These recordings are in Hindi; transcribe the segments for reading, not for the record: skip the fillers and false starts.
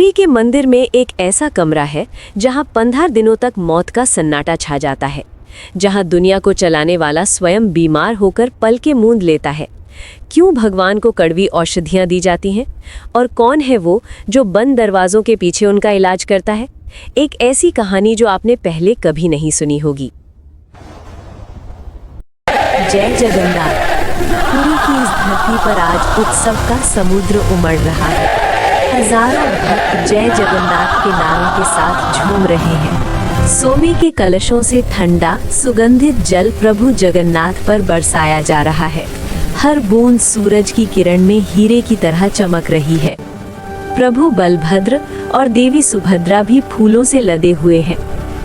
पुरी के मंदिर में एक ऐसा कमरा है जहां 15 दिनों तक मौत का सन्नाटा छा जाता है, जहां दुनिया को चलाने वाला स्वयं बीमार होकर पलकें मूंद लेता है। क्यों भगवान को कड़वी औषधियां दी जाती हैं? और कौन है वो जो बंद दरवाजों के पीछे उनका इलाज करता है? एक ऐसी कहानी जो आपने पहले कभी नहीं सुनी होगी। जय जगन्नाथ। पुरी की इस धरती पर आज उत्सव का समुद्र उमड़ रहा है। हजारों भक्त जय जगन्नाथ के नारों के साथ झूम रहे हैं। सोने के कलशों से ठंडा सुगंधित जल प्रभु जगन्नाथ पर बरसाया जा रहा है। हर बूंद सूरज की किरण में हीरे की तरह चमक रही है। प्रभु बलभद्र और देवी सुभद्रा भी फूलों से लदे हुए हैं।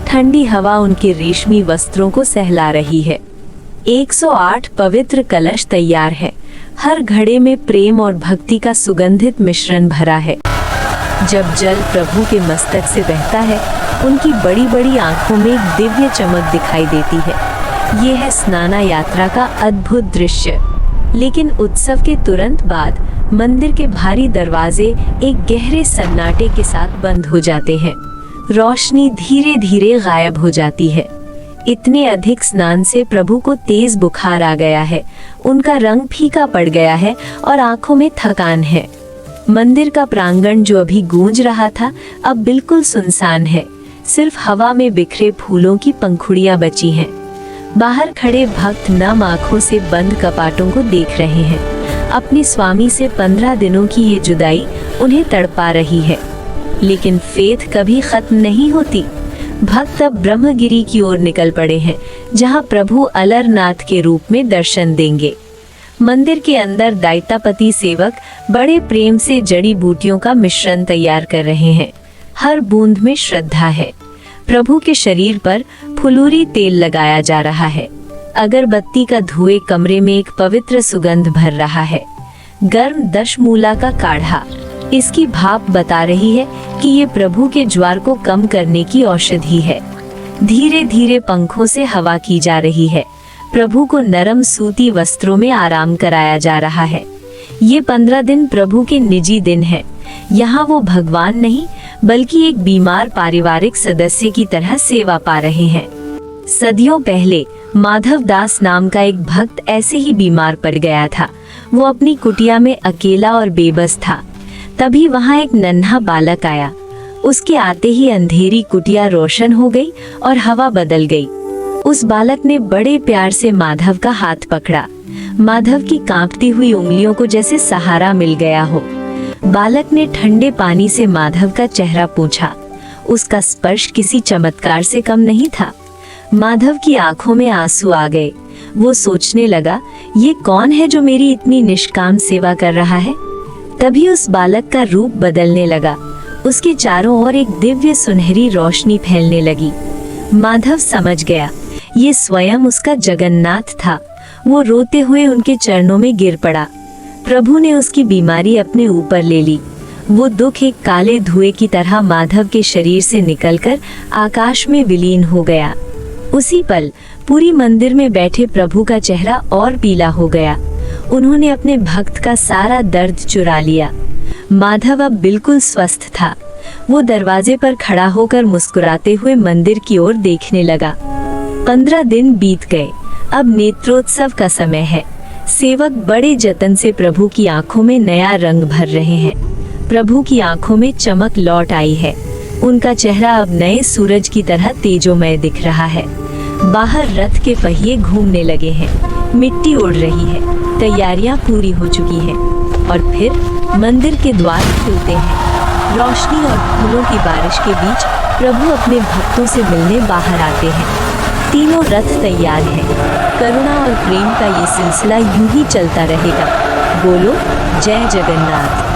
ठंडी हवा उनके रेशमी वस्त्रों को सहला रही है। 108 पवित्र कलश तैयार है। हर घड़े में प्रेम और भक्ति का सुगंधित मिश्रण भरा है। जब जल प्रभु के मस्तक से बहता है, उनकी बड़ी बड़ी आंखों में एक दिव्य चमक दिखाई देती है। ये है स्नाना यात्रा का अद्भुत दृश्य। लेकिन उत्सव के तुरंत बाद मंदिर के भारी दरवाजे एक गहरे सन्नाटे के साथ बंद हो जाते हैं। रोशनी धीरे धीरे गायब हो जाती है। इतने अधिक स्नान से प्रभु को तेज बुखार आ गया है। उनका रंग फीका पड़ गया है और आंखों में थकान है। मंदिर का प्रांगण जो अभी गूंज रहा था, अब बिल्कुल सुनसान है। सिर्फ हवा में बिखरे फूलों की पंखुड़ियां बची हैं। बाहर खड़े भक्त नम आंखों से बंद कपाटों को देख रहे हैं। अपने स्वामी से 15 दिनों की ये जुदाई उन्हें तड़पा रही है। लेकिन फेथ कभी खत्म नहीं होती। भक्त अब ब्रह्मगिरी की ओर निकल पड़े हैं, जहां प्रभु अलरनाथ के रूप में दर्शन देंगे। मंदिर के अंदर दैतापति सेवक बड़े प्रेम से जड़ी बूटियों का मिश्रण तैयार कर रहे हैं। हर बूंद में श्रद्धा है। प्रभु के शरीर पर फुलूरी तेल लगाया जा रहा है। अगरबत्ती का धुएं कमरे में एक पवित्र सुगंध भर रहा है। गर्म दशमूला का काढ़ा, इसकी भाप बता रही है कि ये प्रभु के ज्वर को कम करने की औषधि है। धीरे धीरे पंखों से हवा की जा रही है। प्रभु को नरम सूती वस्त्रों में आराम कराया जा रहा है। ये 15 दिन प्रभु के निजी दिन हैं। यहाँ वो भगवान नहीं, बल्कि एक बीमार पारिवारिक सदस्य की तरह सेवा पा रहे हैं। सदियों पहले माधव दास नाम का एक भक्त ऐसे ही बीमार पड़ गया था। वो अपनी कुटिया में अकेला और बेबस था। तभी वहाँ एक नन्हा बालक आया। उसके आते ही अंधेरी कुटिया रोशन हो गई और हवा बदल गई। उस बालक ने बड़े प्यार से माधव का हाथ पकड़ा। माधव की कांपती हुई उंगलियों को जैसे सहारा मिल गया हो। बालक ने ठंडे पानी से माधव का चेहरा पोंछा। उसका स्पर्श किसी चमत्कार से कम नहीं था। माधव की आंखों में आंसू आ गए। वो सोचने लगा, ये कौन है जो मेरी इतनी निष्काम सेवा कर रहा है? तभी उस बालक का रूप बदलने लगा। उसके चारों ओर एक दिव्य सुनहरी रोशनी फैलने लगी। माधव समझ गया, ये स्वयं उसका जगन्नाथ था। वो रोते हुए उनके चरणों में गिर पड़ा। प्रभु ने उसकी बीमारी अपने ऊपर ले ली। वो दुख एक काले धुएं की तरह माधव के शरीर से निकलकर आकाश में विलीन हो गया। उसी पल पूरी मंदिर में बैठे प्रभु का चेहरा और पीला हो गया। उन्होंने अपने भक्त का सारा दर्द चुरा लिया। माधव अब बिल्कुल स्वस्थ था। वो दरवाजे पर खड़ा होकर मुस्कुराते हुए मंदिर की ओर देखने लगा। 15 दिन बीत गए। अब नेत्रोत्सव का समय है। सेवक बड़े जतन से प्रभु की आंखों में नया रंग भर रहे हैं। प्रभु की आंखों में चमक लौट आई है। उनका चेहरा अब नए सूरज की तरह तेजोमय दिख रहा है। बाहर रथ के पहिए घूमने लगे हैं। मिट्टी उड़ रही है। तैयारियां पूरी हो चुकी हैं। और फिर मंदिर के द्वार खुलते हैं। रोशनी और फूलों की बारिश के बीच प्रभु अपने भक्तों से मिलने बाहर आते हैं। तीनों रथ तैयार हैं। करुणा और प्रेम का ये सिलसिला यूं ही चलता रहेगा। बोलो जय जगन्नाथ।